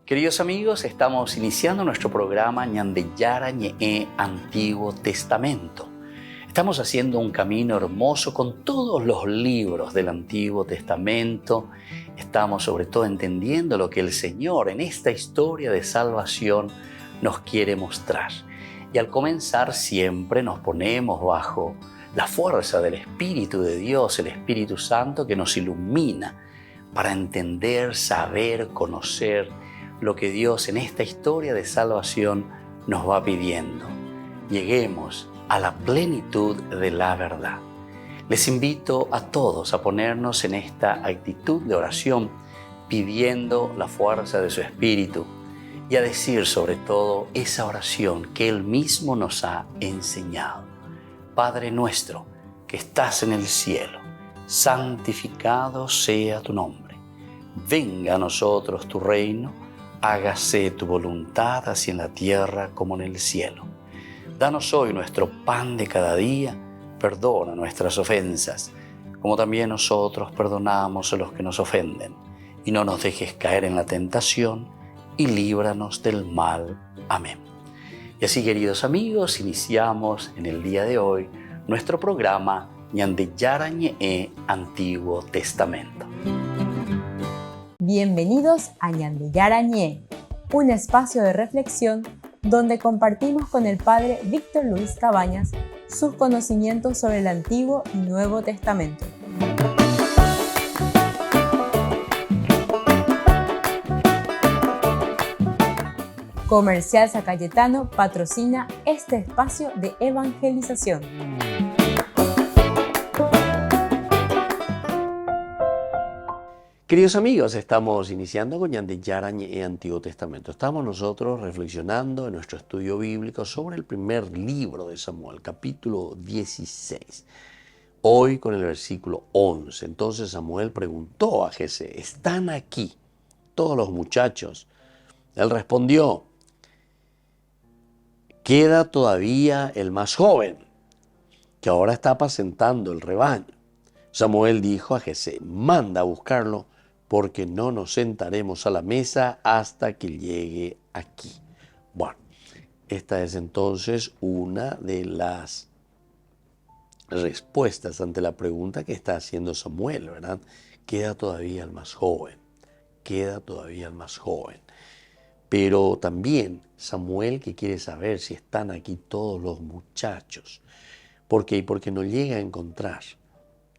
Queridos amigos, estamos iniciando nuestro programa Ñandeyara Ñe'e Antiguo Testamento. Estamos haciendo un camino hermoso con todos los libros del Antiguo Testamento. Estamos sobre todo entendiendo lo que el Señor en esta historia de salvación nos quiere mostrar. Y al comenzar siempre nos ponemos bajo la fuerza del Espíritu de Dios, el Espíritu Santo que nos ilumina para entender, saber, conocer lo que Dios en esta historia de salvación nos va pidiendo. Lleguemos a la plenitud de la verdad. Les invito a todos a ponernos en esta actitud de oración, pidiendo la fuerza de su Espíritu y a decir sobre todo esa oración que Él mismo nos ha enseñado. Padre nuestro que estás en el cielo, santificado sea tu nombre. Venga a nosotros tu reino, hágase tu voluntad así en la tierra como en el cielo. Danos hoy nuestro pan de cada día, perdona nuestras ofensas, como también nosotros perdonamos a los que nos ofenden. Y no nos dejes caer en la tentación, y líbranos del mal. Amén. Y así, queridos amigos, iniciamos en el día de hoy nuestro programa Ñandeyara Ñe'e Antiguo Testamento. Bienvenidos a Ñandeyara Ñe'e, un espacio de reflexión donde compartimos con el Padre Víctor Luis Cabañas sus conocimientos sobre el Antiguo y Nuevo Testamento. Comercial San Cayetano patrocina este espacio de evangelización. Queridos amigos, estamos iniciando con Ñandeyara Ñe'e Antiguo Testamento. Estamos nosotros reflexionando en nuestro estudio bíblico sobre el primer libro de Samuel, capítulo 16. Hoy con el versículo 11. Entonces Samuel preguntó a Jesé, ¿están aquí todos los muchachos? Él respondió, queda todavía el más joven, que ahora está apacentando el rebaño. Samuel dijo a Jesé, manda a buscarlo, porque no nos sentaremos a la mesa hasta que llegue aquí. Bueno, esta es entonces una de las respuestas ante la pregunta que está haciendo Samuel, ¿verdad? Queda todavía el más joven, queda todavía el más joven. Pero también Samuel que quiere saber si están aquí todos los muchachos. ¿Por qué? Porque no llega a encontrar.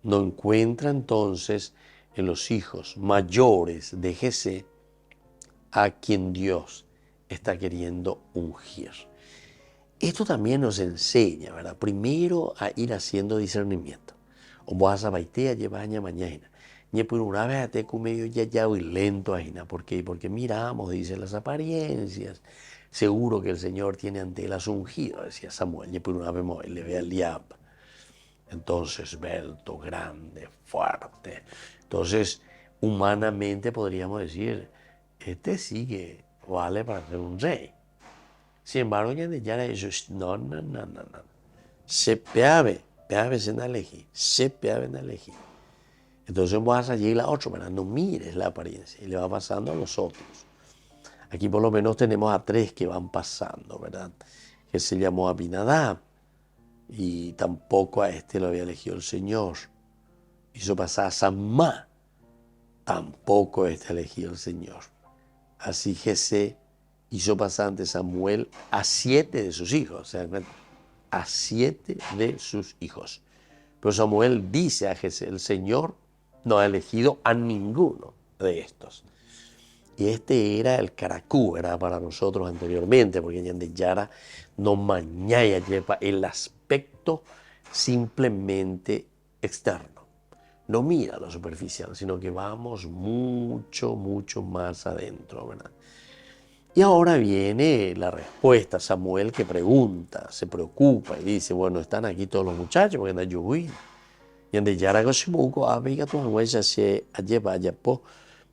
No encuentra entonces en los hijos mayores de Jesé a quien Dios está queriendo ungir. Esto también nos enseña, ¿verdad? Primero a ir haciendo discernimiento. O vas a baitea llevaña mañana. Ni por una vez te medio ya y lento ahí, ¿por qué? Porque miramos, dice las apariencias. Seguro que el Señor tiene ante él ungido, decía Samuel. Ni por una vez le ve al diablo. Entonces, esbelto, grande, fuerte. Entonces, humanamente podríamos decir, este sí que vale para ser un rey. Sin embargo, Ñandeyara eso es, no. Se peave en elegir, se peave en elegir. Entonces vas allí y la otra, ¿verdad? No mires la apariencia y le va pasando a los otros. Aquí por lo menos tenemos a tres que van pasando, ¿verdad? Que se llamó Abinadab. Y tampoco a este lo había elegido el Señor. Hizo pasar a Samá. Tampoco este elegido el Señor. Así Jesé hizo pasar ante Samuel a 7 de sus hijos. ¿Se dan cuenta? A 7 de sus hijos. Pero Samuel dice a Jesé, el Señor no ha elegido a ninguno de estos. Y este era el caracú, era para nosotros anteriormente, porque Ñandeyara no mañaya lleva el aspecto simplemente externo. No mira lo superficial, sino que vamos mucho más adentro, ¿verdad? Y ahora viene la respuesta, Samuel que pregunta, se preocupa y dice, bueno, están aquí todos los muchachos, porque andan lloviendo. Ñandeyara Gosimuco, abiga tu huella se lleva de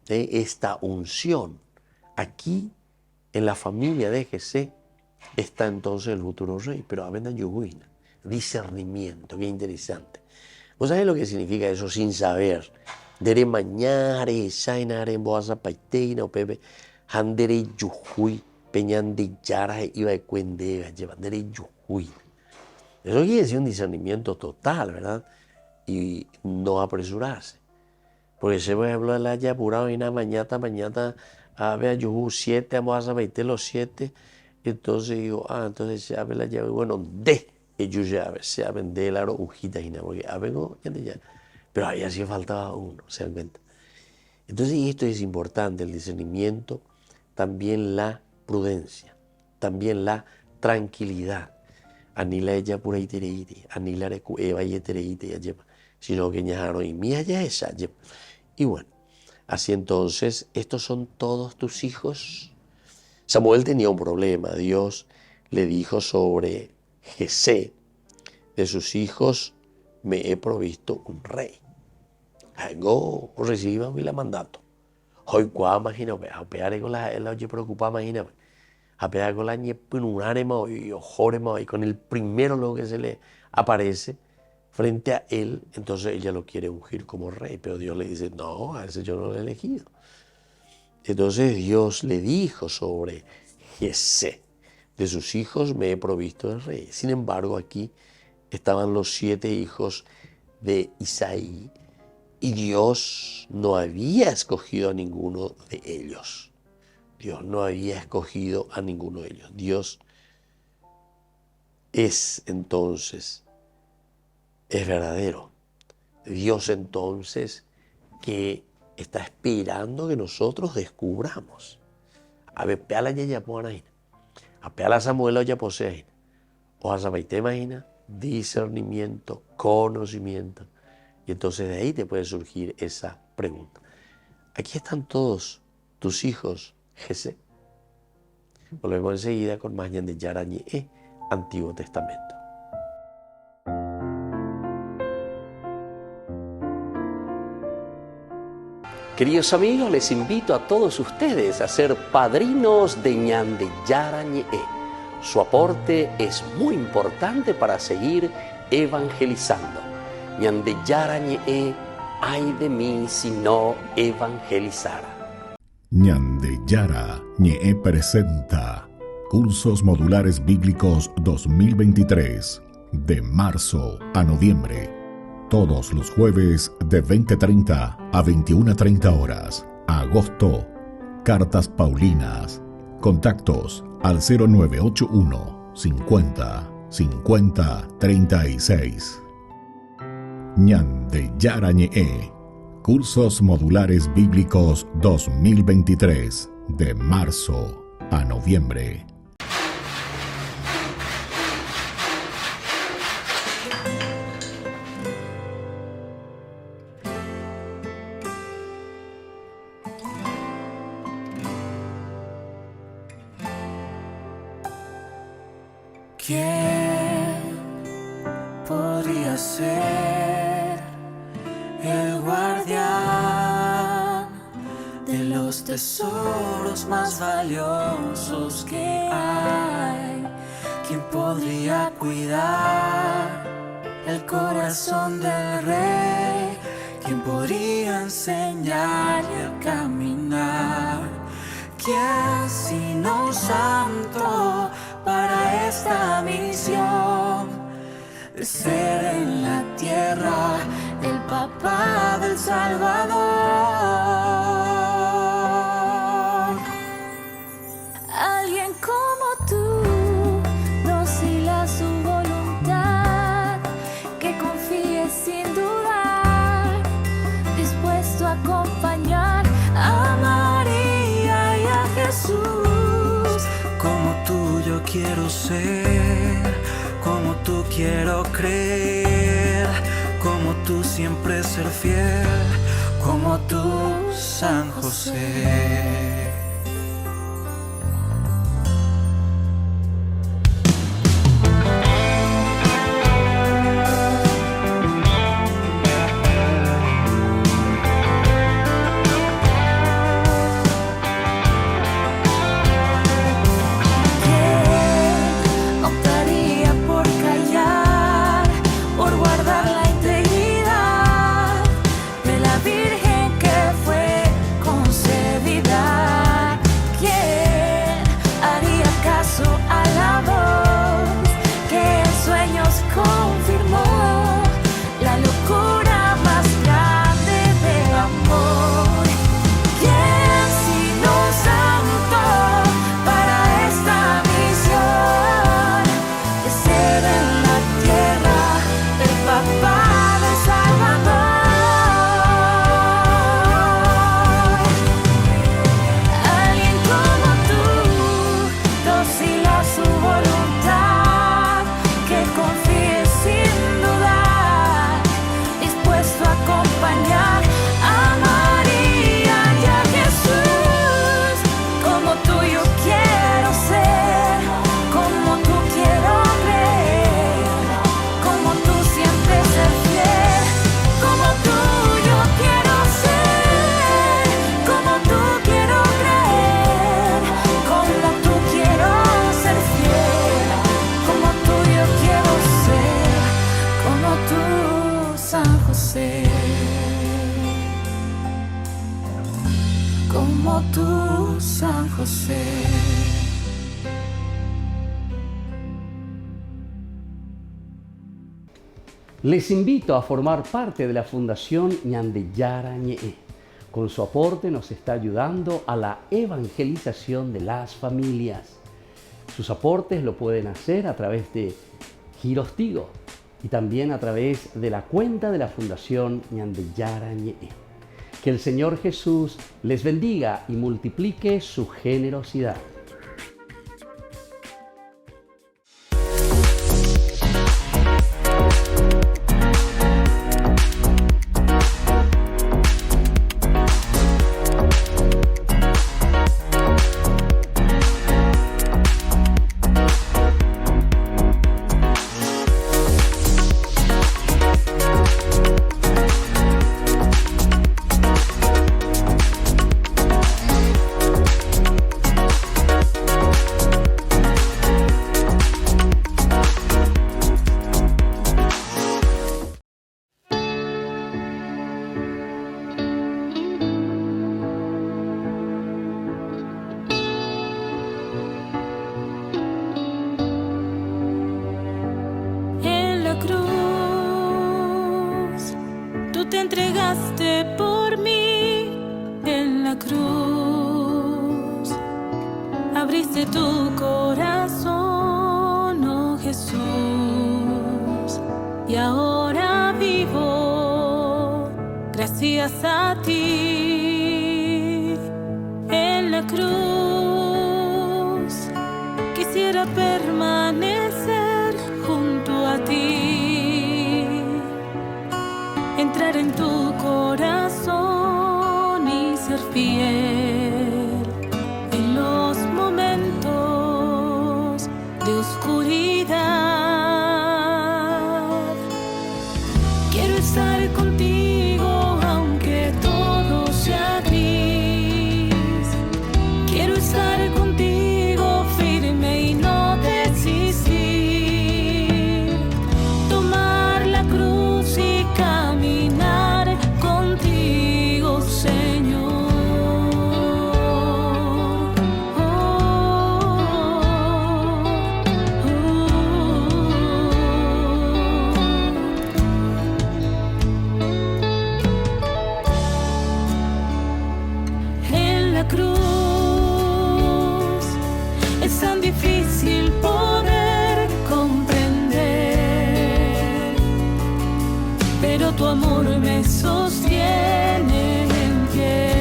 esta unción. Aquí, en la familia de Jesé, está entonces el futuro rey, pero avena yuguina, discernimiento, qué interesante. ¿Vos sabés lo que significa eso sin saber? Dere mañare, sainare, boasa paiteina, o pepe, Handere yuhui, peñande yara iba de cuendega, llevandere yuhui. Eso quiere decir un discernimiento total, ¿verdad? Y no apresurarse. Porque si por ejemplo la haya apurado y nada, mañana, a ver, yuhu 7, vamos a meter los 7. Entonces digo, entonces se abre la llave, bueno, ellos llaves, se abren de la hojita y nada, porque vengo, ya. Pero ahí hacía faltaba uno, ¿se dan cuenta? Entonces, esto es importante, el discernimiento, también la prudencia, también la tranquilidad. Anila ella pura itereite, anila eva y itereite ya lleva, sino que ñajaron y mía ya esa lleva. Y bueno, así entonces, estos son todos tus hijos. Samuel tenía un problema. Dios le dijo sobre Jesé, de sus hijos me he provisto un rey. Vengo, reciba mi la mandato. Hoy cuá, imagínate, a pegar con la oye preocupada, imagínate. A pegar con la ñepununarema y ojorema y con el primero lo que se le aparece frente a él, entonces ella lo quiere ungir como rey, pero Dios le dice, no, a ese yo no lo he elegido. Entonces Dios le dijo sobre Jesé, de sus hijos me he provisto de rey. Sin embargo, aquí estaban los 7 hijos de Isaí y Dios no había escogido a ninguno de ellos. Dios no había escogido a ninguno de ellos. Dios es entonces, es verdadero. Dios entonces que está esperando que nosotros descubramos. A ver, peala ya puedan a peala Samuel ya poseen. O a sabaite imagina, discernimiento, conocimiento. Y entonces de ahí te puede surgir esa pregunta. Aquí están todos tus hijos, Jesé. Volvemos enseguida con más de Yara Ñe, Antiguo Testamento. Queridos amigos, les invito a todos ustedes a ser padrinos de Ñande Yara Ñe. Su aporte es muy importante para seguir evangelizando. Ñande Yara Ñe, ay de mí si no evangelizara. Ñande Yara Ñe presenta Cursos Modulares Bíblicos 2023, de marzo a noviembre. Todos los jueves de 20:30 a 21:30 horas. Agosto. Cartas Paulinas. Contactos al 0981 50 50 36. Ñande Yara Ñe. Cursos Modulares Bíblicos 2023, de marzo a noviembre. ¿Quién podría ser el guardián de los tesoros más valiosos que hay? ¿Quién podría cuidar el corazón del rey? ¿Quién podría enseñarle a caminar? ¿Quién sino santo para esta misión de ser en la tierra el papá del Salvador? Alguien como tú, dócil a su voluntad, que confíe sin dudar, dispuesto a acompañar a María y a Jesús. Como tú yo quiero ser, como tú quiero creer, como tú siempre ser fiel, como tú, San José. Virgen que fue concebida. José. Les invito a formar parte de la Fundación Ñandeyara Ñe'e. Con su aporte nos está ayudando a la evangelización de las familias. Sus aportes lo pueden hacer a través de Giros Tigo y también a través de la cuenta de la Fundación Ñandeyara Ñe'e. Que el Señor Jesús les bendiga y multiplique su generosidad. Te entregaste por mí en la cruz. Abriste tu corazón, oh Jesús. Y ahora vivo gracias a ti. En la cruz quisiera permanecer junto a ti, entrar en tu corazón y ser fiel en los momentos de oscuridad. Quiero estar contigo aunque todo sea gris. Quiero estar contigo firme y no desistir. Tomar la cruz y caminar contigo, Señor. En la cruz es tan difícil poder comprender, pero tu amor me sostiene en pie.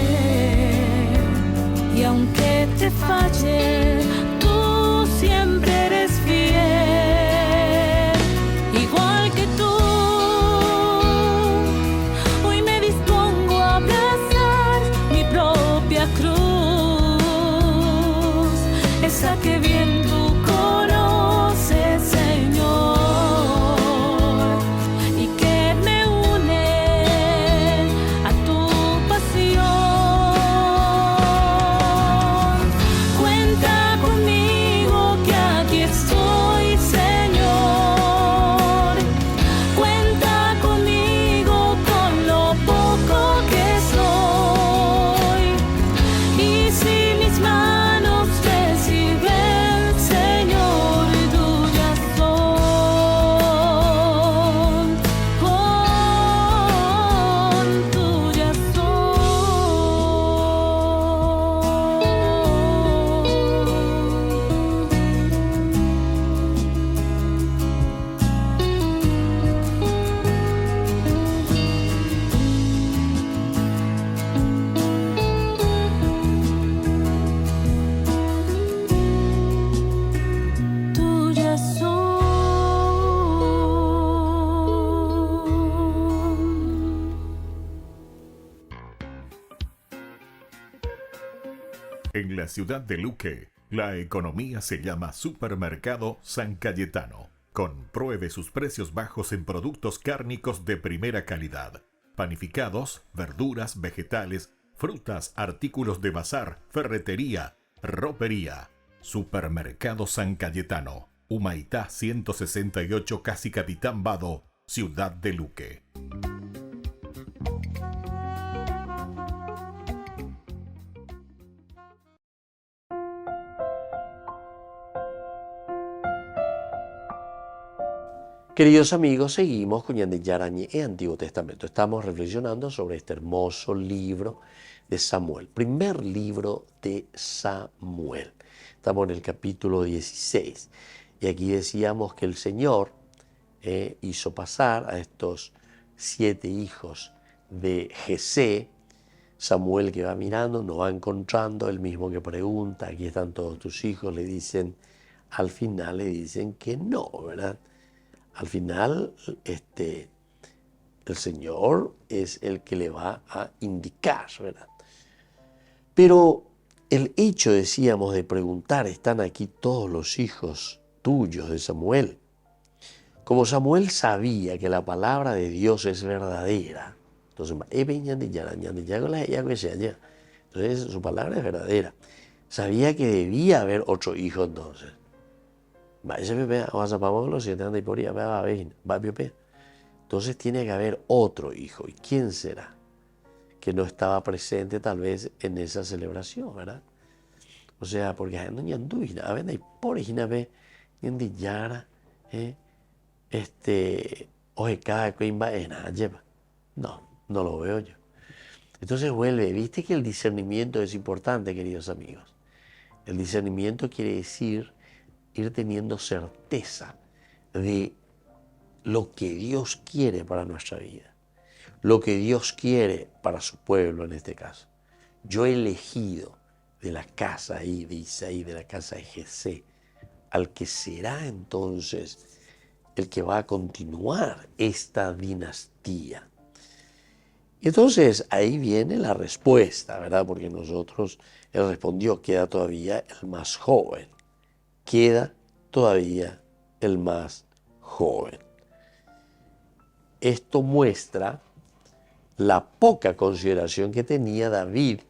Y aunque te falle, tú siempre eres fiel. Igual que tú, hoy me dispongo a abrazar mi propia cruz, esa que bien tú conoces, Señor, y que me une a tu pasión. Cuenta conmigo que aquí estoy, Señor. Cuenta conmigo con lo poco que soy. Y si mis manos te sirven, Señor, tuyas son. Tuyas son. Tuyas son. En la ciudad de Luque, la economía se llama Supermercado San Cayetano. Compruebe sus precios bajos en productos cárnicos de primera calidad. Panificados, verduras, vegetales, frutas, artículos de bazar, ferretería, ropería. Supermercado San Cayetano. Humaitá 168, Casi Capitán Vado, ciudad de Luque. Queridos amigos, seguimos con Ñandiyara Ñe'e, Antiguo Testamento. Estamos reflexionando sobre este hermoso libro de Samuel, primer libro de Samuel. Estamos en el capítulo 16 y aquí decíamos que el Señor hizo pasar a estos 7 hijos de Jesé. Samuel, que va mirando, no va encontrando, el mismo que pregunta, aquí están todos tus hijos, le dicen, al final le dicen que no, ¿verdad? Al final, el Señor es el que le va a indicar, ¿verdad? Pero el hecho, decíamos, de preguntar, ¿están aquí todos los hijos tuyos de Samuel? Como Samuel sabía que la palabra de Dios es verdadera, entonces su palabra es verdadera. Sabía que debía haber otro hijo entonces. Entonces tiene que haber otro hijo. ¿Y quién será? Que no estaba presente tal vez en esa celebración, ¿verdad? O sea, porque no lo veo yo. Entonces vuelve, viste que el discernimiento es importante, queridos amigos. El discernimiento quiere decir ir teniendo certeza de lo que Dios quiere para nuestra vida, lo que Dios quiere para su pueblo en este caso. Yo he elegido de la casa ahí de Isaí, de la casa de Jesé, al que será entonces el que va a continuar esta dinastía. Y entonces ahí viene la respuesta, ¿verdad? Porque él respondió, queda todavía el más joven. Queda todavía el más joven. Esto muestra la poca consideración que tenía David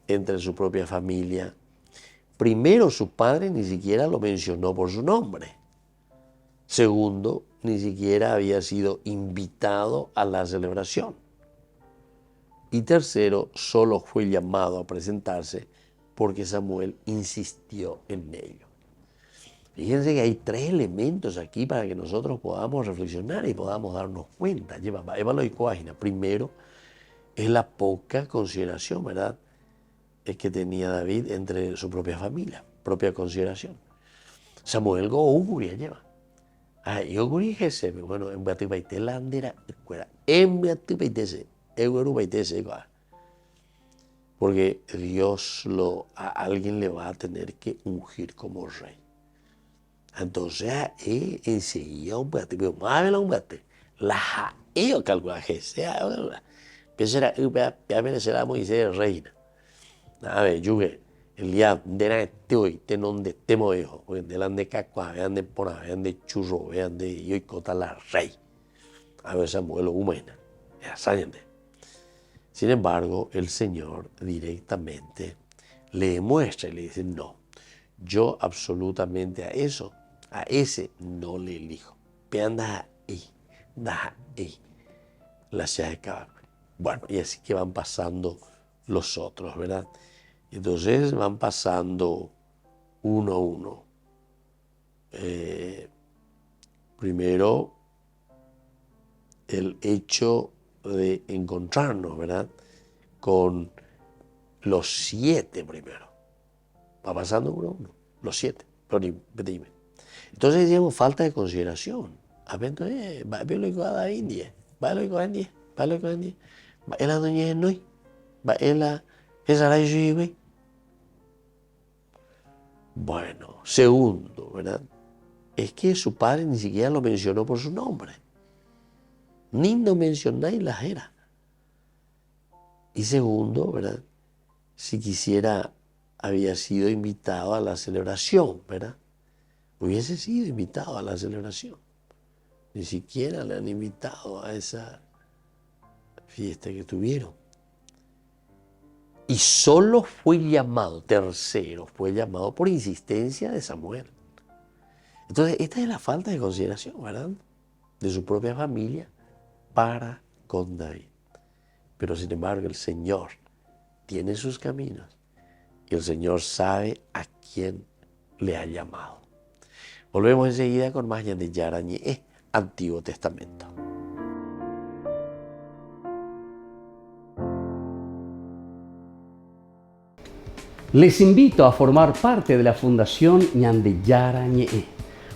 entre su propia familia. Primero, su padre ni siquiera lo mencionó por su nombre. Segundo, ni siquiera había sido invitado a la celebración. Y tercero, solo fue llamado a presentarse porque Samuel insistió en ello. Fíjense que hay 3 elementos aquí para que nosotros podamos reflexionar y podamos darnos cuenta. Primero, es la poca consideración, ¿verdad?, es que tenía David entre su propia familia, propia consideración. Samuel go'uguri lleva. Yoguri Jesé, bueno, en Beatibaité Landera, en Beatibaité, porque Dios a alguien le va a tener que ungir como rey. Entonces, enseguida un Beatibaité, un Beatibaité, la yo calcula Jesé, que será Moisés reina. A ver, yo el día de hoy, tenón de temo hijo, vean de cacua, vean de pona, vean de churro, vean de yoicota la rey. A ver, Samuel humana, sin embargo, el Señor directamente le demuestra y le dice, no, yo absolutamente a ese no le elijo. Vean ahí, la ciudad de Caballo. Bueno, y así que van pasando los otros, ¿verdad? Entonces van pasando uno a uno. Primero, el hecho de encontrarnos, ¿verdad?, con los 7 primero. Va pasando uno a uno, los 7. Entonces decíamos falta de consideración. Va lo que va a India, va lo que va a India, va lo que va a India. Va la doña de Noy, va la esa la güey. Bueno, segundo, ¿verdad?, es que su padre ni siquiera lo mencionó por su nombre. Ni no mencionáis la era. Y segundo, ¿verdad?, si quisiera, había sido invitado a la celebración, ¿verdad? Hubiese sido invitado a la celebración. Ni siquiera le han invitado a esa fiesta que tuvieron. Y solo fue llamado, tercero, fue llamado por insistencia de Samuel. Entonces, esta es la falta de consideración, ¿verdad?, de su propia familia para con David. Pero sin embargo, el Señor tiene sus caminos y el Señor sabe a quién le ha llamado. Volvemos enseguida con más Ñandiyara Ñe'e, Antiguo Testamento. Les invito a formar parte de la Fundación Ñandeyara Ñe'e.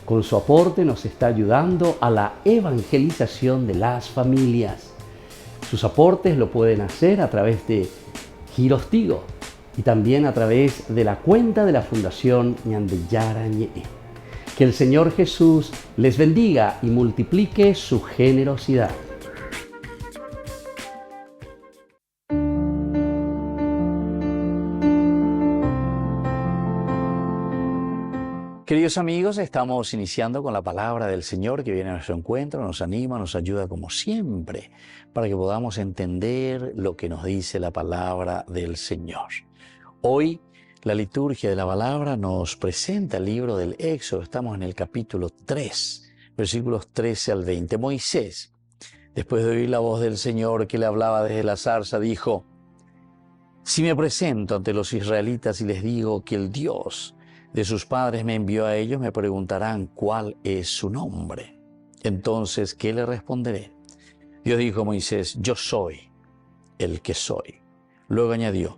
Con su aporte nos está ayudando a la evangelización de las familias. Sus aportes lo pueden hacer a través de Giros Tigo y también a través de la cuenta de la Fundación Ñandeyara Ñe'e. Que el Señor Jesús les bendiga y multiplique su generosidad. Queridos amigos, estamos iniciando con la palabra del Señor que viene a nuestro encuentro, nos anima, nos ayuda como siempre para que podamos entender lo que nos dice la palabra del Señor. Hoy la liturgia de la palabra nos presenta el libro del Éxodo. Estamos en el capítulo 3, versículos 13 al 20. Moisés, después de oír la voz del Señor que le hablaba desde la zarza, dijo: si me presento ante los israelitas y les digo que el Dios de sus padres me envió a ellos, me preguntarán cuál es su nombre. Entonces, ¿qué le responderé? Dios dijo a Moisés: yo soy el que soy. Luego añadió: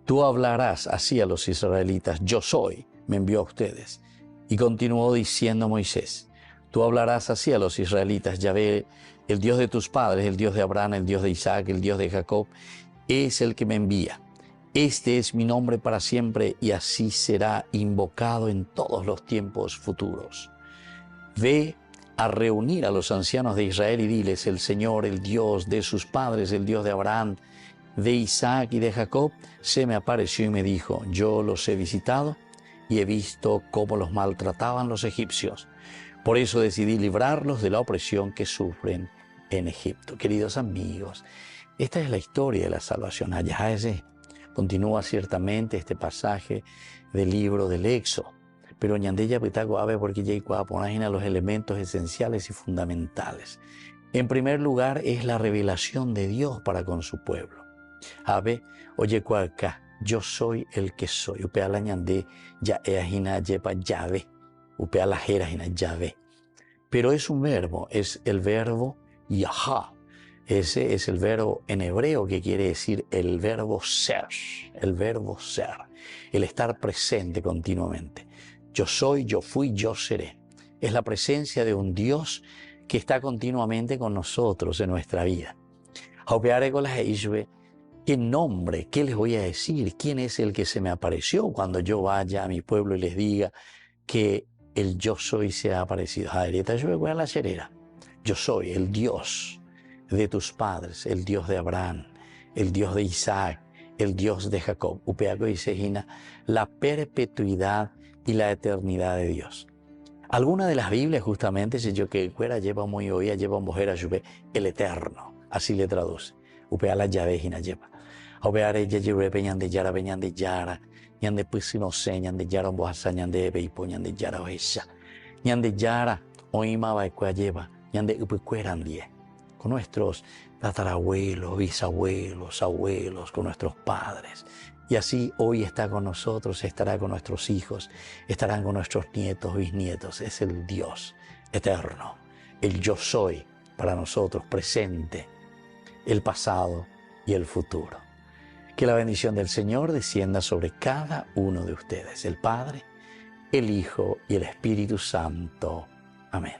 tú hablarás así a los israelitas: yo soy, me envió a ustedes. Y continuó diciendo Moisés: tú hablarás así a los israelitas: Yahvé, el Dios de tus padres, el Dios de Abraham, el Dios de Isaac, el Dios de Jacob, es el que me envía. Este es mi nombre para siempre y así será invocado en todos los tiempos futuros. Ve a reunir a los ancianos de Israel y diles: el Señor, el Dios de sus padres, el Dios de Abraham, de Isaac y de Jacob, se me apareció y me dijo: yo los he visitado y he visto cómo los maltrataban los egipcios. Por eso decidí librarlos de la opresión que sufren en Egipto. Queridos amigos, esta es la historia de la salvación. Continúa ciertamente este pasaje del libro del Éxodo, pero ñandeya pitago ave porque ya ponen los elementos esenciales y fundamentales. En primer lugar es la revelación de Dios para con su pueblo. Ave, oye cualca, yo soy el que soy. Upea la ñande ya eajina yepa llave. Upea la jerajina llave. Pero es un verbo, es el verbo yahá. Ese es el verbo en hebreo que quiere decir el verbo ser, el estar presente continuamente. Yo soy, yo fui, yo seré. Es la presencia de un Dios que está continuamente con nosotros en nuestra vida. ¿Qué nombre? ¿Qué les voy a decir? ¿Quién es el que se me apareció cuando yo vaya a mi pueblo y les diga que el yo soy se ha aparecido? Yo soy el Dios de tus padres, el Dios de Abraham, el Dios de Isaac, el Dios de Jacob. Upeago y Sejina, la perpetuidad y la eternidad de Dios. Alguna de las Biblias justamente, si yo que fuera lleva muy oía, lleva un bojera, el eterno, así le traduce. Upea la llave hina lleva. Upeare ya lleve peñan de yara, ñan de pues no sé, ñan de yara, bohasa, ñan de beipo, ñan de yara, oesha, ñan de yara, oima va lleva, ñan de upecueran die. Con nuestros tatarabuelos, bisabuelos, abuelos, con nuestros padres. Y así hoy está con nosotros, estará con nuestros hijos, estarán con nuestros nietos, bisnietos. Es el Dios eterno, el yo soy para nosotros, presente, el pasado y el futuro. Que la bendición del Señor descienda sobre cada uno de ustedes, el Padre, el Hijo y el Espíritu Santo. Amén.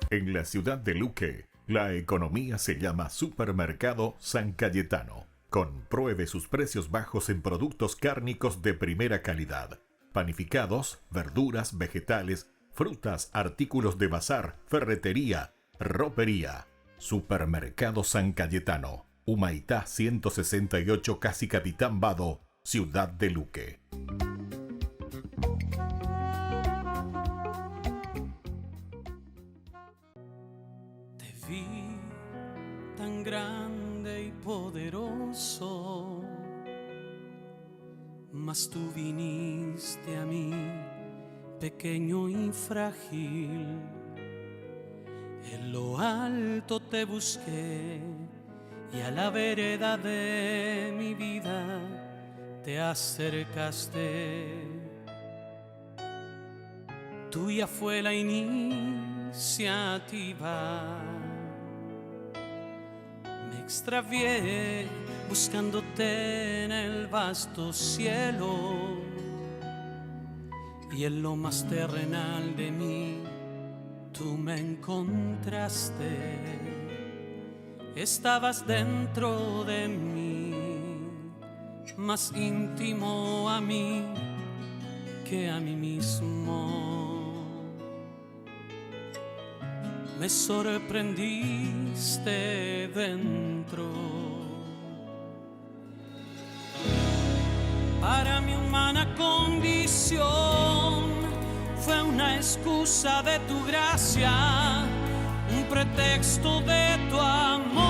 En la ciudad de Luque, la economía se llama Supermercado San Cayetano. Compruebe sus precios bajos en productos cárnicos de primera calidad. Panificados, verduras, vegetales, frutas, artículos de bazar, ferretería, ropería. Supermercado San Cayetano. Humaitá 168, Casi Capitán Vado, ciudad de Luque. Tan grande y poderoso, mas tú viniste a mí, pequeño y frágil. En lo alto te busqué y a la vereda de mi vida te acercaste. Tuya fue la iniciativa. Me extravié buscándote en el vasto cielo, y en lo más terrenal de mí tú me encontraste. Estabas dentro de mí, más íntimo a mí que a mí mismo. Me sorprendiste dentro. Para mi humana condición fue una excusa de tu gracia, un pretexto de tu amor.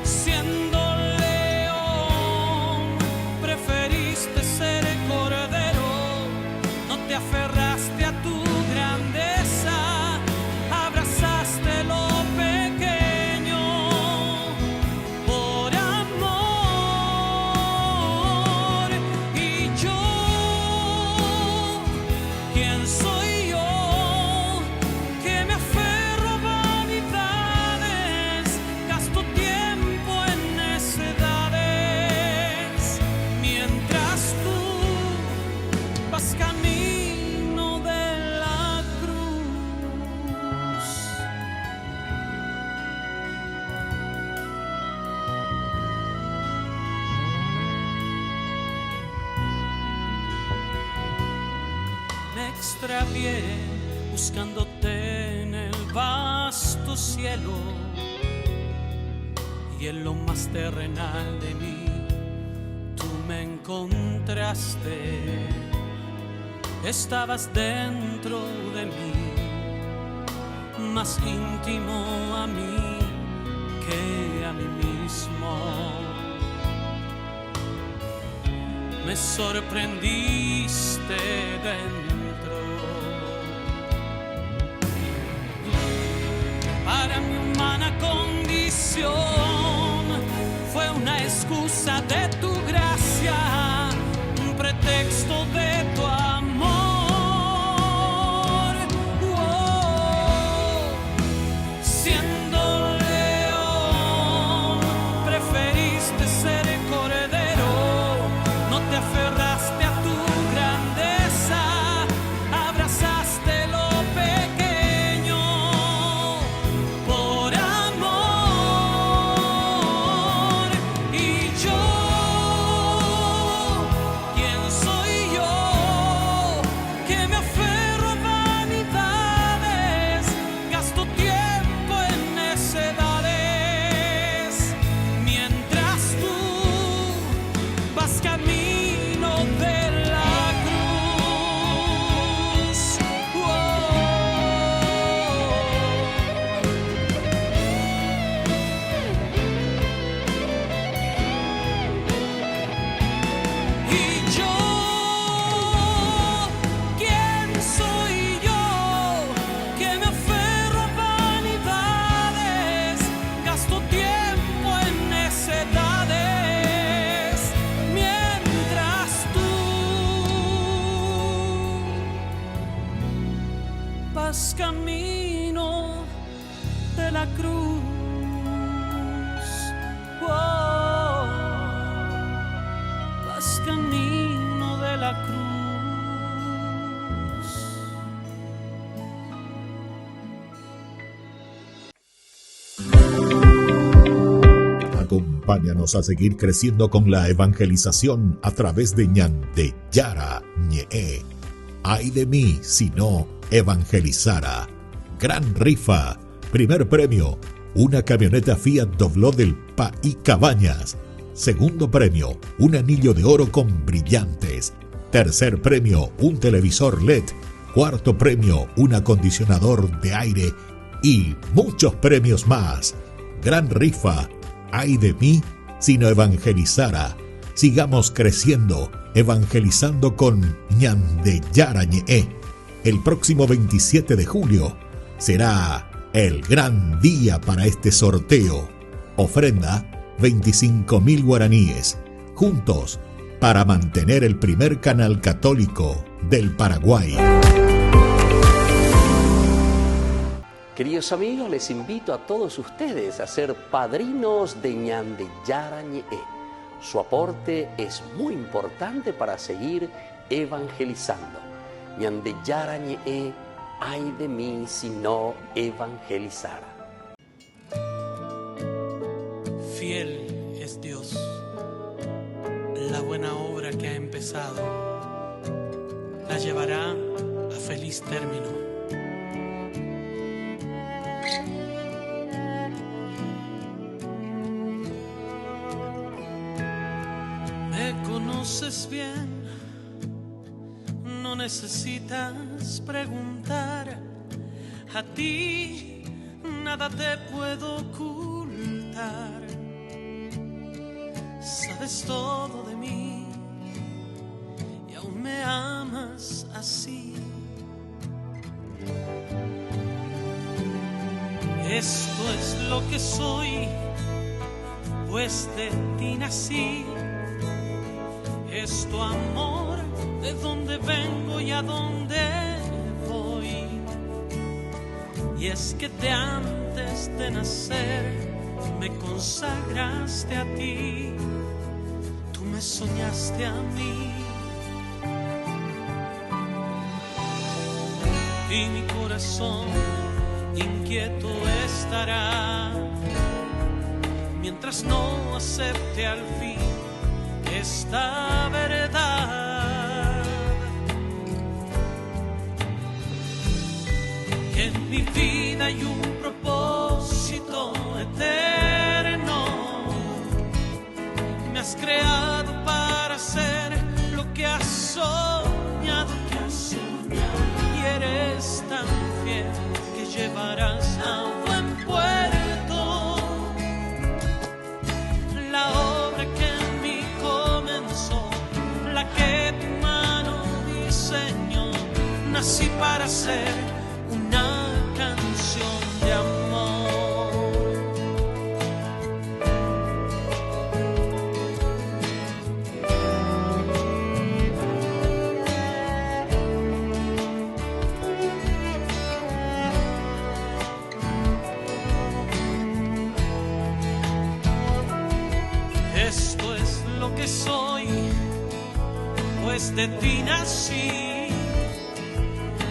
Siendo león, preferiste ser cordero, no te aferraste a tu grandeza, abrazaste lo pequeño por amor. Y yo, ¿quién soy yo que me aferro a vanidades? Gasto tiempo en necedades, mientras tú vas camino de la cruz. Me extravié buscándote en el vasto cielo, y en lo más terrenal de mí tú me encontraste. Estabas dentro de mí, más íntimo a mí que a mí mismo. Me sorprendiste dentro. Para mi humana condición fue una excusa de tu gracia, un pretexto de tu amor. Siendo león, preferiste ser cordero, no te aferraste a tu grandeza, abrazaste lo pequeño por amor. Y yo, ¿quién soy yo que me aferro a vanidades? Gasto tiempo en necedades, mientras tú vas camino de la cruz. Y yo, ¿quién soy yo que me aferro a vanidades? Gasto tiempo en necedades, mientras tú vas camino de la cruz. Vas camino de la cruz. Acompáñanos a seguir creciendo con la evangelización a través de Ñande Yara Ñe'e. Ay de mí si no evangelizara. Gran rifa. Primer premio, una camioneta Fiat Dobló del País Cabañas. Segundo premio, un anillo de oro con brillantes. Tercer premio, un televisor LED. Cuarto premio, un acondicionador de aire. Y muchos premios más. Gran rifa. Ay de mí si no evangelizara. Sigamos creciendo, evangelizando con Ñande Yara Ñe'e. El próximo 27 de julio será el gran día para este sorteo. Ofrenda 25.000 guaraníes. Juntos para mantener el primer canal católico del Paraguay. Queridos amigos, les invito a todos ustedes a ser padrinos de Ñandeyara Ñe'e. Su aporte es muy importante para seguir evangelizando. Ñandeyara Ñe'e, ay de mí si no evangelizara. Fiel es Dios. La buena obra que ha empezado la llevará a feliz término. Me conoces bien, no necesitas preguntar. A ti nada te puedo ocultar. Sabes todo de mí y aún me amas así. Esto es lo que soy, pues de ti nací. Es tu amor, de dónde vengo y a dónde voy. Y es que de antes de nacer me consagraste a ti, tú me soñaste a mí. Y mi corazón inquieto estará mientras no acepte al fin esta verdad, que en mi vida hay un propósito eterno. Me has creado para hacer lo que has soñado, y eres tan fiel que llevarás a buen puerto la obra que en mí comenzó, la que tu mano diseñó. Nací para hacer una canción de amor. Esto es lo que soy, pues de ti nací.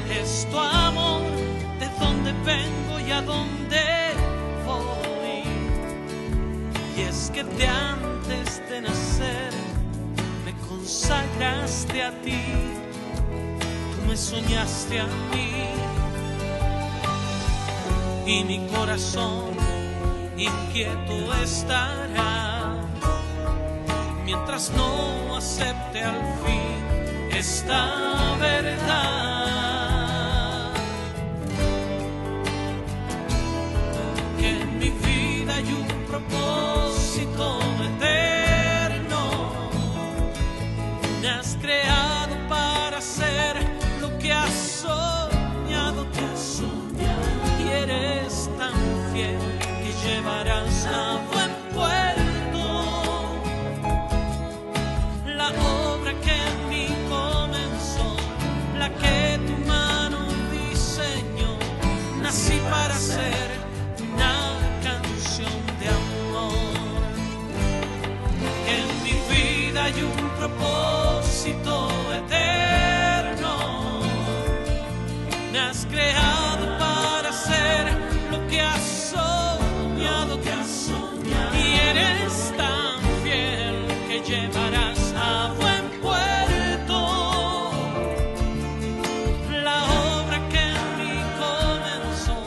Es tu amor, de dónde vengo y a dónde voy. Y es que de antes de nacer me consagraste a ti, tú me soñaste a mí. Y mi corazón inquieto estará mientras no acepte al fin esta verdad, que en mi vida hay un propósito eterno. Me has creado para hacer lo que has soñado tú, y eres tan fiel que llevarás a buen puerto la obra que en mí comenzó, la que tu mano diseñó. Nací para hacer una canción de amor, que en mi vida hay un propósito eterno. Me has creado para hacer lo que has soñado, y eres tan fiel que llevarás a buen puerto la obra que en mí comenzó,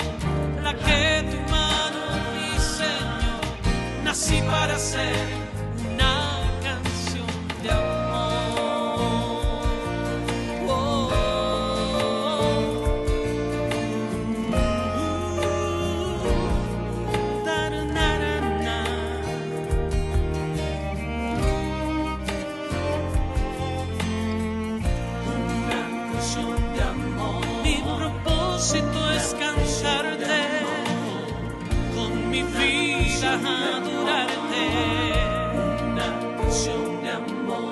la que tu mano diseñó. Nací para hacer una canción de amor. Oh, oh, oh. adorarte. Una canción de amor.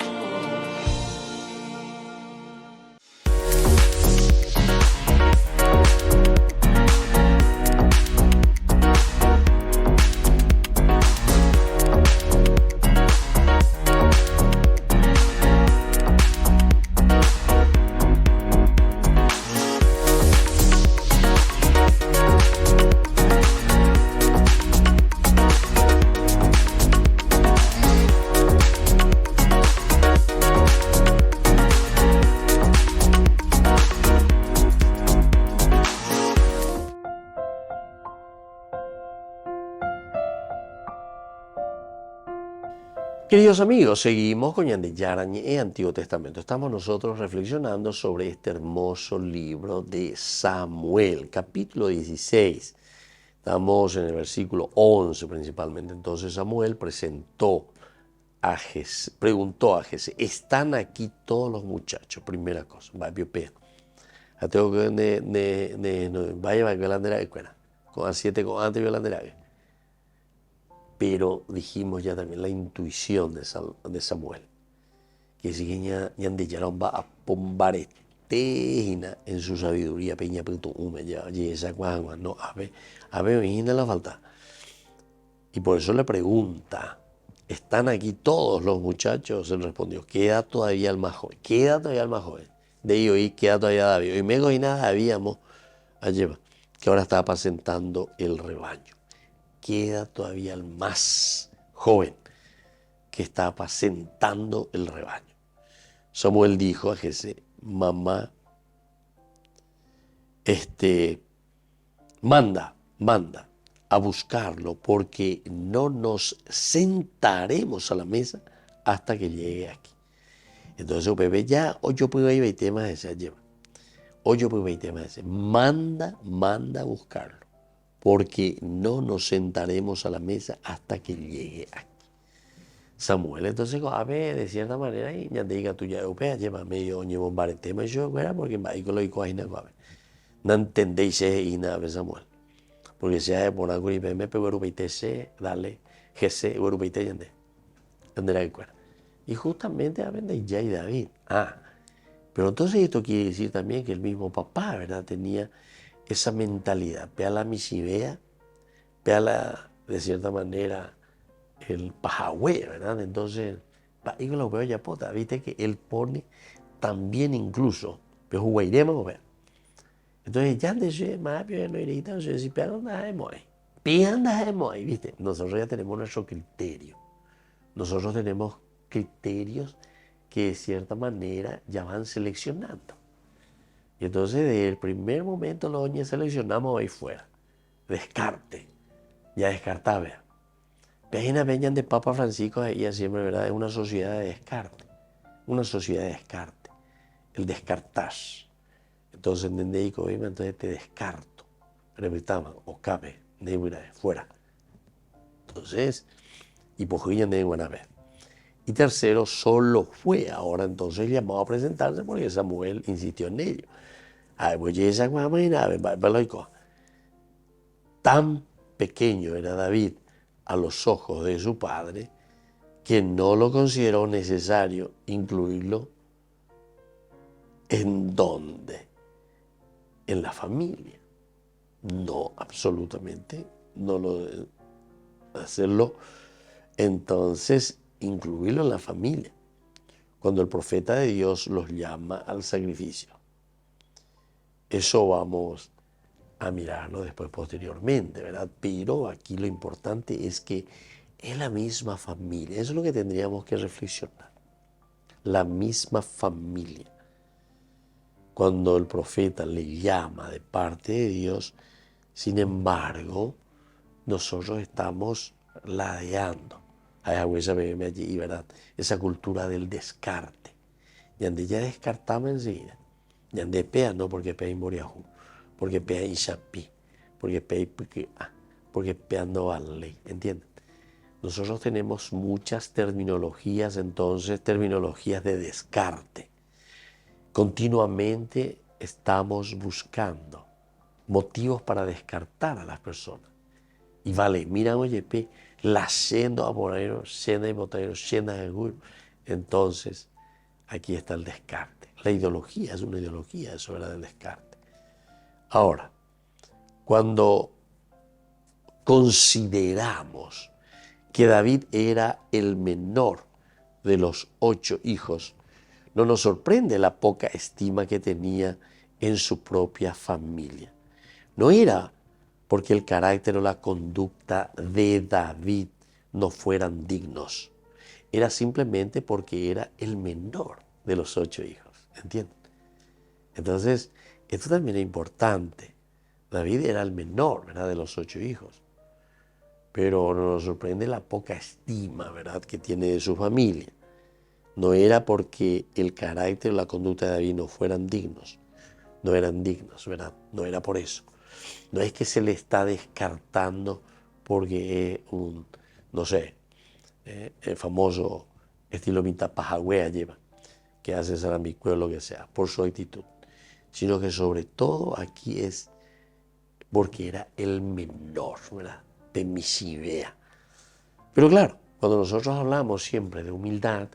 Queridos amigos, seguimos con Ñande Yarañe, Antiguo Testamento. Estamos nosotros reflexionando sobre este hermoso libro de Samuel, capítulo 16. Estamos en el versículo 11 principalmente. Entonces Samuel preguntó a Jesé, ¿están aquí todos los muchachos? Primera cosa, va a pie. Tengo que vaya a la escuela, con 7 con antes de la. Pero dijimos ya también la intuición de Samuel, que si Ñande Yaron va a pombaretejina en su sabiduría, peña puto ya y esa cuagua, no, a ver, la falta. Y por eso le pregunta, ¿están aquí todos los muchachos? Él respondió, queda todavía el más joven, De ellos queda todavía David. Y me y nada habíamos a llevar, que ahora está apacentando el rebaño. Queda todavía el más joven que está apacentando el rebaño. Samuel dijo a Jesé, mamá, manda a buscarlo porque no nos sentaremos a la mesa hasta que llegue aquí. Entonces, bebé, ya, yo puedo ir a temas ese, lleva. Yo puedo ir a temas ese. Manda a buscarlo. Porque no nos sentaremos a la mesa hasta que llegue aquí. Samuel, entonces, a ver, de cierta manera, y ya te diga tú ya, lleva medio llevo un tema y yo, porque va y con lo que coge, no entendéis y nada, Samuel. Porque si hay por algo y me pego europeite, dale, Jesé, europeite, yande. Y justamente hablan de ya y David. Pero entonces esto quiere decir también que el mismo papá, ¿verdad? Tenía esa mentalidad, vea la misivea, vea de cierta manera el pajahue, ¿verdad? Entonces, y con lo veo ya pota, viste que él pone también incluso, pero jugairemos, vea. Entonces, ya de más bien no iré, entonces si pegan de muy, viste. Nosotros ya tenemos nuestro criterio. Nosotros tenemos criterios que de cierta manera ya van seleccionando. Y entonces, desde el primer momento, los doña seleccionamos ahí fuera. Descarte. Ya descartaba. Página venían de Papa Francisco, ella siempre, ¿verdad? Es una sociedad de descarte. Una sociedad de descarte. El descartar. Entonces, ¿entendéis? Entonces te descarto. Repitamos, o cabe, de fuera. Entonces, y pojían de Guanabé. Y tercero, solo fue ahora entonces llamado a presentarse porque Samuel insistió en ello. Tan pequeño era David a los ojos de su padre que no lo consideró necesario incluirlo en dónde, en la familia. No, absolutamente, no lo hacerlo. Entonces, incluirlo en la familia, cuando el profeta de Dios los llama al sacrificio. Eso vamos a mirarlo después posteriormente, ¿verdad? Pero aquí lo importante es que es la misma familia, eso es lo que tendríamos que reflexionar. La misma familia. Cuando el profeta le llama de parte de Dios, sin embargo, nosotros estamos ladeando allí, ¿verdad? Esa cultura del descarte. Yande ya descartamos enseguida. Yande pea no porque pea en Boriajú, porque pea en Chapí, porque pea no vale, ¿entienden? Nosotros tenemos muchas terminologías, entonces, terminologías de descarte. Continuamente estamos buscando motivos para descartar a las personas. Y vale, mira, oye, la senda de botaneros, llena de orgullo. Entonces, aquí está el descarte. La ideología es una ideología, eso era del descarte. Ahora, cuando consideramos que David era el menor de los 8 hijos, no nos sorprende la poca estima que tenía en su propia familia. No era porque el carácter o la conducta de David no fueran dignos. Era simplemente porque era el menor de los 8 hijos. ¿Entienden? Entonces, esto también es importante. David era el menor, ¿verdad?, de los 8 hijos. Pero no nos sorprende la poca estima, ¿verdad?, que tiene de su familia. No era porque el carácter o la conducta de David no fueran dignos. No eran dignos, ¿verdad? No era por eso. No es que se le está descartando porque es un, no sé, el famoso estilo mitapajagüea lleva, que hace saramicue o lo que sea, por su actitud. Sino que sobre todo aquí es porque era el menor, ¿verdad?, de Misibea. Pero claro, cuando nosotros hablamos siempre de humildad,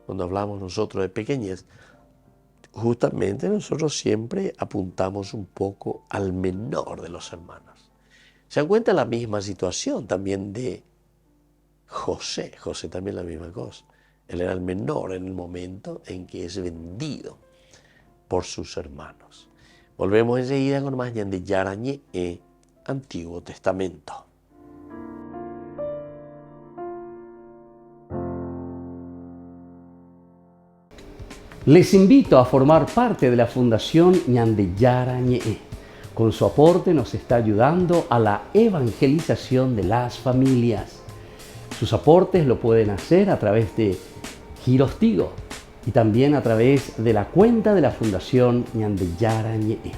cuando hablamos nosotros de pequeñez, justamente nosotros siempre apuntamos un poco al menor de los hermanos. Se encuentra la misma situación también de José. José también la misma cosa. Él era el menor en el momento en que es vendido por sus hermanos. Volvemos enseguida con más de Yarañé, Antiguo Testamento. Les invito a formar parte de la Fundación Ñandeyara Ñe'e. Con su aporte nos está ayudando a la evangelización de las familias. Sus aportes lo pueden hacer a través de Giros Tigo y también a través de la cuenta de la Fundación Ñandeyara Ñe'e.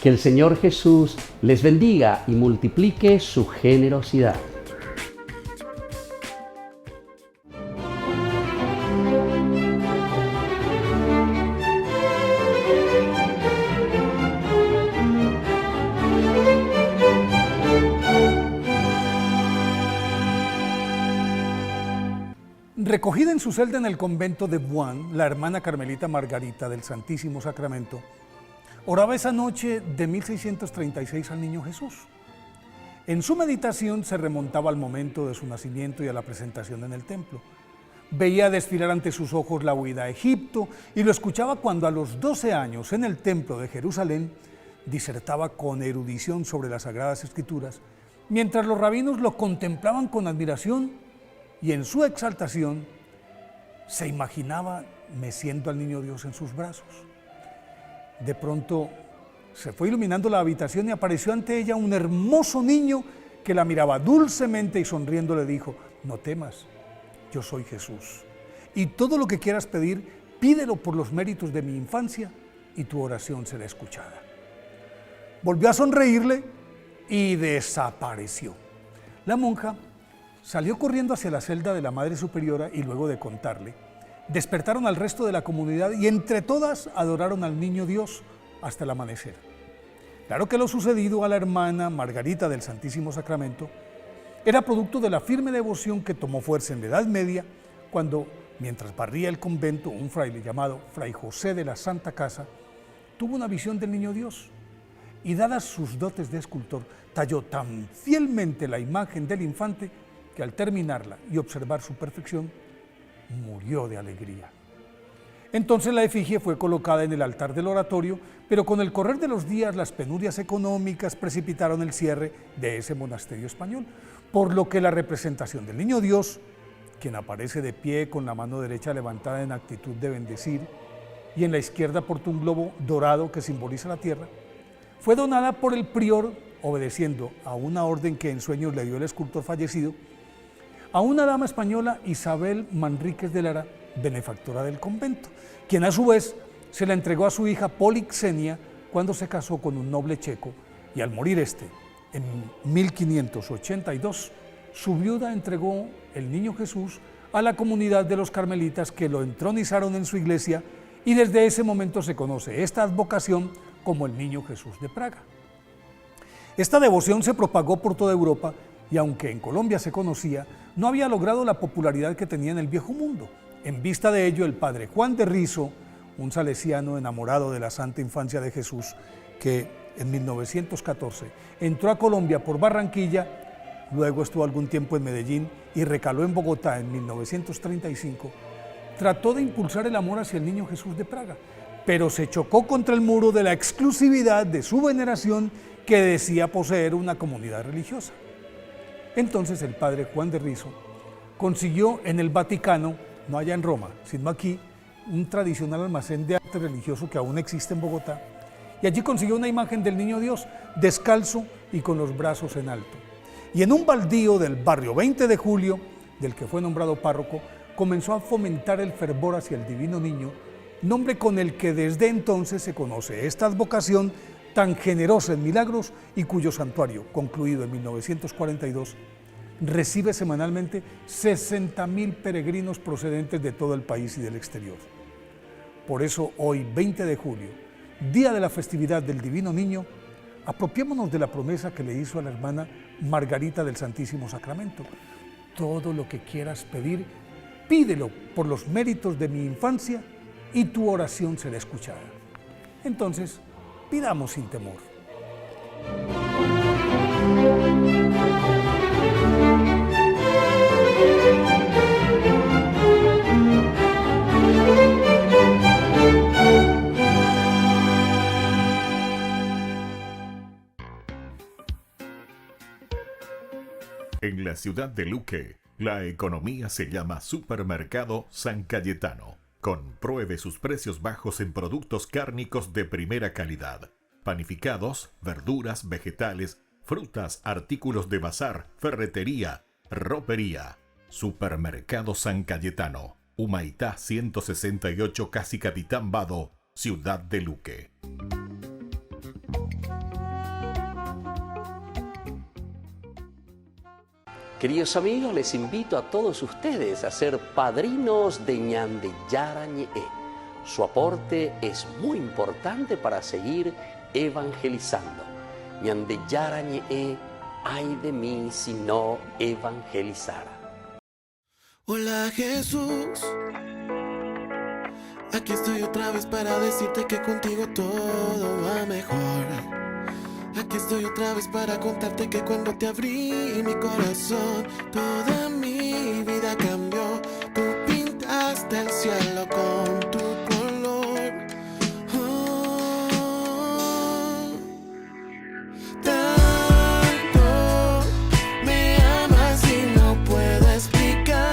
Que el Señor Jesús les bendiga y multiplique su generosidad. Recogida en su celda en el convento de Buan, la hermana carmelita Margarita del Santísimo Sacramento oraba esa noche de 1636 al Niño Jesús. En su meditación se remontaba al momento de su nacimiento y a la presentación en el templo. Veía desfilar ante sus ojos la huida a Egipto y lo escuchaba cuando a los 12 años en el templo de Jerusalén disertaba con erudición sobre las Sagradas Escrituras, mientras los rabinos lo contemplaban con admiración y en su exaltación se imaginaba meciendo al niño Dios en sus brazos. De pronto se fue iluminando la habitación y apareció ante ella un hermoso niño que la miraba dulcemente y sonriendo le dijo: no temas, yo soy Jesús, y todo lo que quieras pedir, pídelo por los méritos de mi infancia y tu oración será escuchada. Volvió a sonreírle y desapareció. La monja salió corriendo hacia la celda de la Madre Superiora y luego de contarle, despertaron al resto de la comunidad y entre todas adoraron al Niño Dios hasta el amanecer. Claro que lo sucedido a la hermana Margarita del Santísimo Sacramento era producto de la firme devoción que tomó fuerza en la Edad Media cuando, mientras barría el convento, un fraile llamado Fray José de la Santa Casa tuvo una visión del Niño Dios y, dadas sus dotes de escultor, talló tan fielmente la imagen del infante que al terminarla y observar su perfección, murió de alegría. Entonces la efigie fue colocada en el altar del oratorio, pero con el correr de los días las penurias económicas precipitaron el cierre de ese monasterio español, por lo que la representación del Niño Dios, quien aparece de pie con la mano derecha levantada en actitud de bendecir y en la izquierda porta un globo dorado que simboliza la tierra, fue donada por el prior, obedeciendo a una orden que en sueños le dio el escultor fallecido, a una dama española, Isabel Manríquez de Lara, benefactora del convento, quien a su vez se la entregó a su hija Polixenia cuando se casó con un noble checo, y al morir este, en 1582, su viuda entregó el Niño Jesús a la comunidad de los carmelitas que lo entronizaron en su iglesia, y desde ese momento se conoce esta advocación como el Niño Jesús de Praga. Esta devoción se propagó por toda Europa y aunque en Colombia se conocía, no había logrado la popularidad que tenía en el Viejo Mundo. En vista de ello, el padre Juan de Rizo, un salesiano enamorado de la Santa Infancia de Jesús, que en 1914 entró a Colombia por Barranquilla, luego estuvo algún tiempo en Medellín y recaló en Bogotá en 1935, trató de impulsar el amor hacia el niño Jesús de Praga, pero se chocó contra el muro de la exclusividad de su veneración que decía poseer una comunidad religiosa. Entonces el padre Juan de Rizo consiguió en el Vaticano, no allá en Roma, sino aquí, un tradicional almacén de arte religioso que aún existe en Bogotá, y allí consiguió una imagen del Niño Dios, descalzo y con los brazos en alto. Y en un baldío del barrio 20 de Julio, del que fue nombrado párroco, comenzó a fomentar el fervor hacia el Divino Niño, nombre con el que desde entonces se conoce esta advocación tan generosa en milagros y cuyo santuario, concluido en 1942, recibe semanalmente 60.000 peregrinos procedentes de todo el país y del exterior. Por eso hoy, 20 de julio, día de la festividad del Divino Niño, apropiémonos de la promesa que le hizo a la hermana Margarita del Santísimo Sacramento. Todo lo que quieras pedir, pídelo por los méritos de mi infancia y tu oración será escuchada. Entonces, pidamos sin temor. En la ciudad de Luque, la economía se llama Supermercado San Cayetano. Compruebe sus precios bajos en productos cárnicos de primera calidad. Panificados, verduras, vegetales, frutas, artículos de bazar, ferretería, ropería. Supermercado San Cayetano. Humaitá 168, casi Capitán Vado, ciudad de Luque. Queridos amigos, les invito a todos ustedes a ser padrinos de Ñandeyara Ñe'e. Su aporte es muy importante para seguir evangelizando. Ñandeyara Ñe'e, ay de mí si no evangelizara. Hola Jesús, aquí estoy otra vez para decirte que contigo todo va mejor. Aquí estoy otra vez para contarte que cuando te abrí mi corazón, toda mi vida cambió. Tú pintaste el cielo con tu color. Tanto me amas y no puedo explicarlo.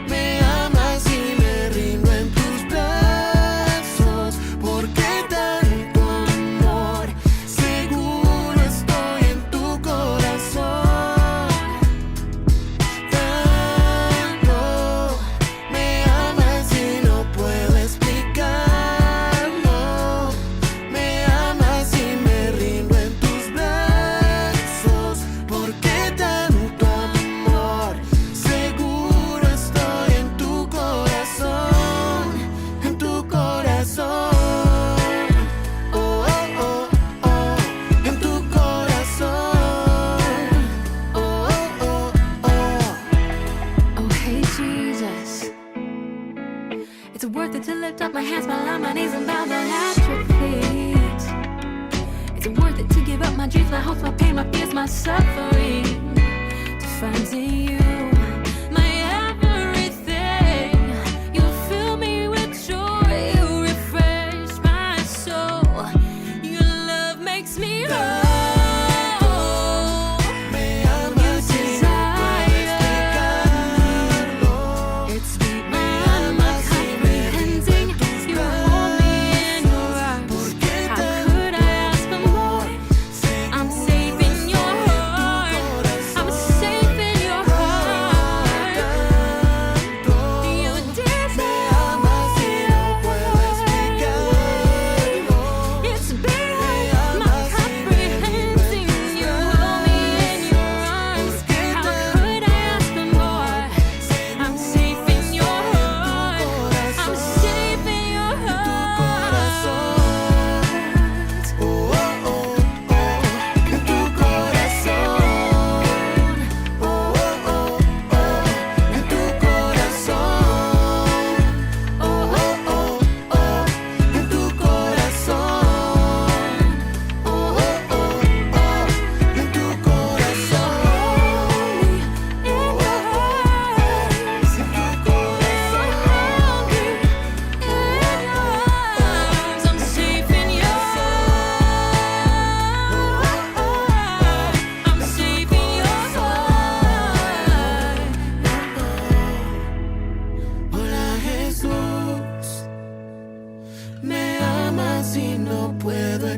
Me amas y me rindo en tus brazos. ¿Por qué tanto amor? Seguro estoy en tu corazón. Tanto me amas y no puedo explicarlo. Me amas y me rindo en tus brazos. ¿Por qué tanto amor? Seguro estoy en tu corazón. En tu corazón. Oh, oh, oh, oh. En tu corazón. Oh, oh, oh, oh. Oh, hey, Jesus. It's worth it to lift up my hands, while on my knees and bow down at your feet. It's worth it to give up my dreams, my hopes, my pain, my fears, my suffering, to find in you my everything. You fill me with joy, you refresh my soul. Your love makes me whole. Me amas y no puedo explicarlo. It's deep, Me amas y me rindo en tus you hold me in your brazos. arms. ¿Por qué How tanto could I ask for more? amor? I'm Seguro safe in your estoy en tu heart.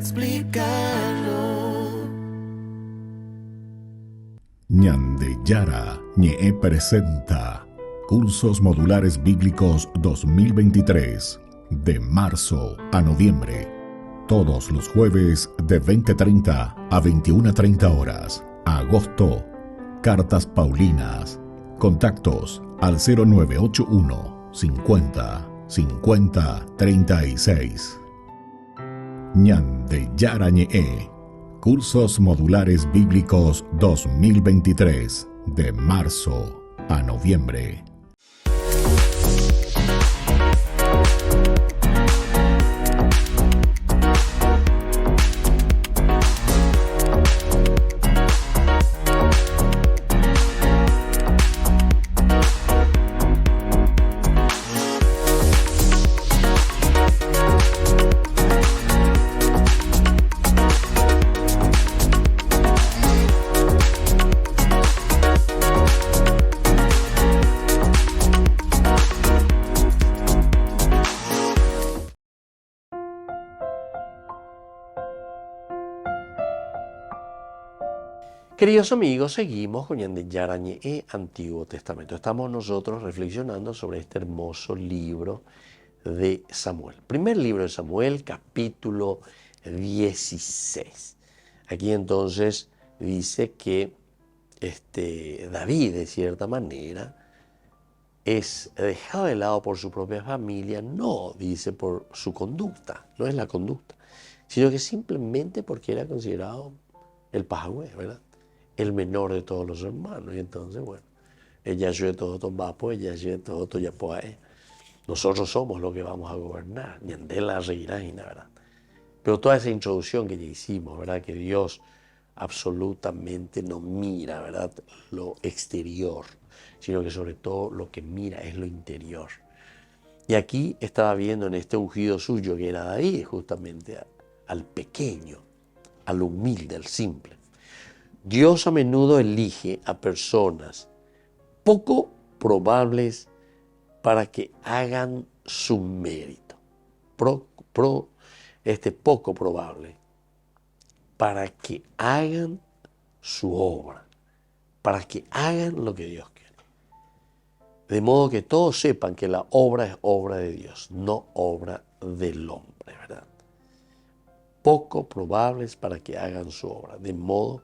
explicarlo. Ñandeyara Ñe'e presenta Cursos Modulares Bíblicos 2023, de marzo a noviembre. Todos los jueves de 20:30 a 21:30 horas. Agosto, Cartas Paulinas. Contactos al 0981 50 50 36. Ñandeyara Ñe'e. Cursos Modulares Bíblicos 2023, de marzo a noviembre. Queridos amigos, seguimos con Ñandeyara Ñe'e, Antiguo Testamento. Estamos nosotros reflexionando sobre este hermoso libro de Samuel. Primer libro de Samuel, capítulo 16. Aquí entonces dice que David, de cierta manera, es dejado de lado por su propia familia, no, dice, por su conducta, no es la conducta, sino que simplemente porque era considerado el pajagüe, ¿verdad? El menor de todos los hermanos. Y entonces, bueno, ella ayude todo tombapo, ella ayude todo toyapoae. Nosotros somos los que vamos a gobernar. Ñandela reiraina, ¿verdad? Pero toda esa introducción que ya hicimos, ¿verdad? Que Dios absolutamente no mira, ¿verdad?, lo exterior, sino que sobre todo lo que mira es lo interior. Y aquí estaba viendo en este ungido suyo que era David, justamente al pequeño, al humilde, al simple. Dios a menudo elige a personas poco probables para que hagan su mérito. Poco probable para que hagan su obra, para que hagan lo que Dios quiere. De modo que todos sepan que la obra es obra de Dios, no obra del hombre, ¿verdad? Poco probables para que hagan su obra, de modo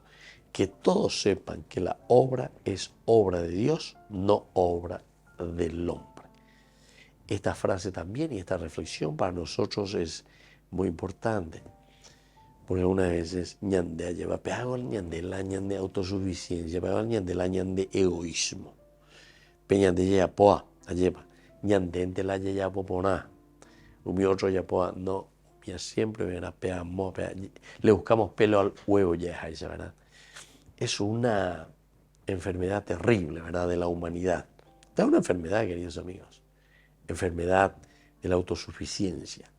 que todos sepan que la obra es obra de Dios, no obra del hombre. Esta frase también y esta reflexión para nosotros es muy importante, porque algunas veces ñandea lleva peago al ñandela, ñande autosuficiencia, peago al ñandela, ñande egoísmo. Peñande ya poa, lleva ñandente la ya popona, mi otro ya poa, no, ya siempre verá peamo, le buscamos pelo al huevo ya, ¿verdad? Es una enfermedad terrible, ¿verdad?, de la humanidad. Es una enfermedad, queridos amigos, enfermedad de la autosuficiencia.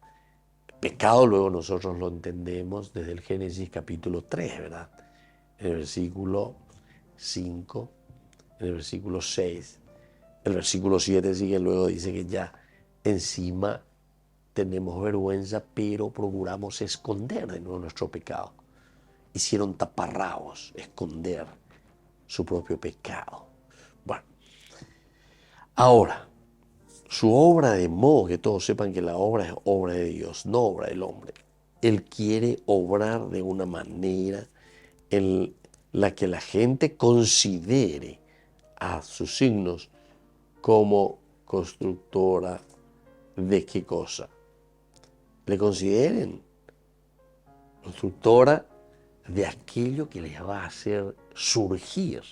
Pecado luego nosotros lo entendemos desde el Génesis capítulo 3, ¿verdad? En el versículo 5, en el versículo 6, el versículo 7 sigue, luego dice que ya encima tenemos vergüenza, pero procuramos esconder de nuevo nuestro pecado. Hicieron taparrabos, esconder su propio pecado. Bueno, ahora, su obra, de modo que todos sepan que la obra es obra de Dios, no obra del hombre. Él quiere obrar de una manera en la que la gente considere a sus signos como constructora de qué cosa. Le consideren constructora de aquello que les va a hacer surgir,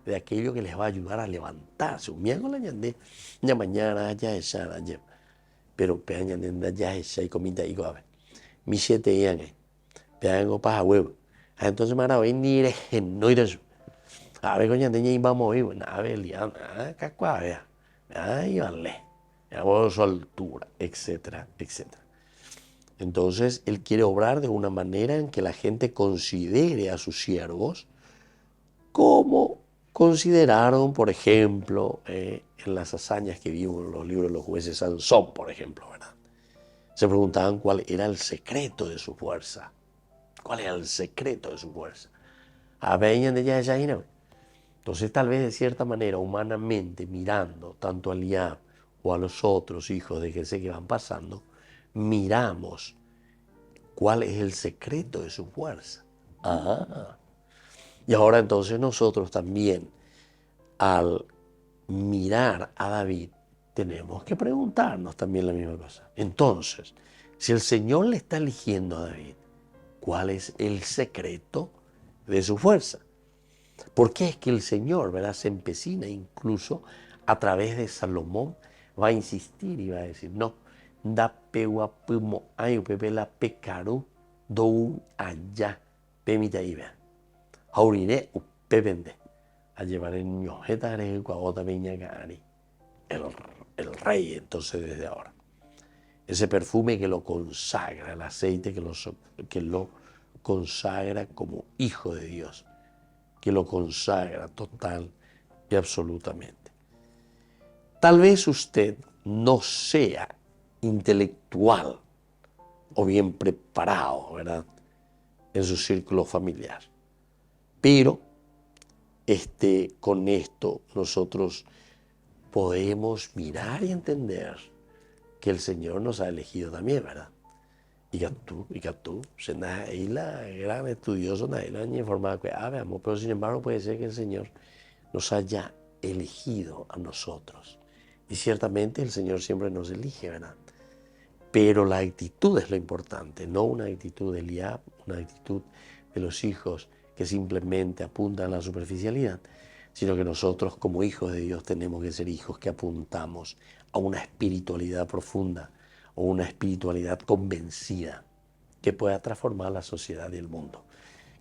de aquello que les va a ayudar a levantarse. Un miércoles ñandé, ya mañana ya esa, pero peña nenda ya esa y comida y gobe. Mi siete yangue, peña paja huevo. Entonces mara hoy ni eres no irás. A ver coña teña y vamos a ir, a ver liana, cacua vea, ahí vale, a su altura, etcétera, etcétera. Entonces, él quiere obrar de una manera en que la gente considere a sus siervos como consideraron, por ejemplo, en las hazañas que vimos en los libros de los jueces, Sansón, por ejemplo, ¿verdad? Se preguntaban cuál era el secreto de su fuerza. ¿Cuál es el secreto de su fuerza? Entonces tal vez de cierta manera, humanamente, mirando tanto a Eliab o a los otros hijos de Jesé que van pasando, miramos cuál es el secreto de su fuerza. Y ahora entonces nosotros también, al mirar a David, tenemos que preguntarnos también la misma cosa. Entonces, si el Señor le está eligiendo a David, ¿cuál es el secreto de su fuerza? Porque es que el Señor, ¿verdad?, se empecina incluso a través de Salomón, va a insistir y va a decir, no, da peua pumo ayu pepe la pecaru do allá pemita iba. Aurine upepende a llevar en ñojeta el cuagota peña cari. El rey, entonces, desde ahora. Ese perfume que lo consagra, el aceite que lo consagra como hijo de Dios, que lo consagra total y absolutamente. Tal vez usted no sea intelectual o bien preparado, ¿verdad?, en su círculo familiar. Pero con esto nosotros podemos mirar y entender que el Señor nos ha elegido también, ¿verdad? Y que tú, ahí la gran estudioso, nadie informada que veamos, pero sin embargo puede ser que el Señor nos haya elegido a nosotros. Y ciertamente el Señor siempre nos elige, ¿verdad? Pero la actitud es lo importante, no una actitud de Eliab, una actitud de los hijos que simplemente apuntan a la superficialidad, sino que nosotros como hijos de Dios tenemos que ser hijos que apuntamos a una espiritualidad profunda o una espiritualidad convencida que pueda transformar la sociedad y el mundo.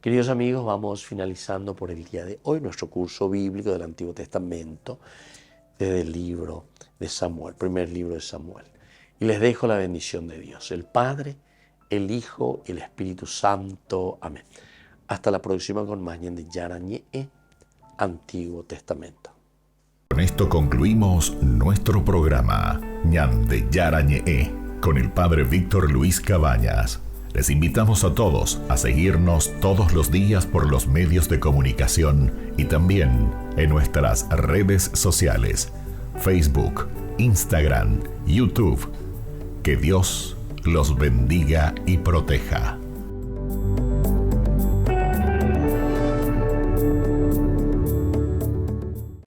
Queridos amigos, vamos finalizando por el día de hoy nuestro curso bíblico del Antiguo Testamento desde el libro de Samuel, primer libro de Samuel. Y les dejo la bendición de Dios, el Padre, el Hijo y el Espíritu Santo. Amén. Hasta la próxima con más de Yarañe, Antiguo Testamento. Con esto concluimos nuestro programa Ñande Yarañe con el Padre Víctor Luis Cabañas. Les invitamos a todos a seguirnos todos los días por los medios de comunicación y también en nuestras redes sociales, Facebook, Instagram, YouTube. Que Dios los bendiga y proteja.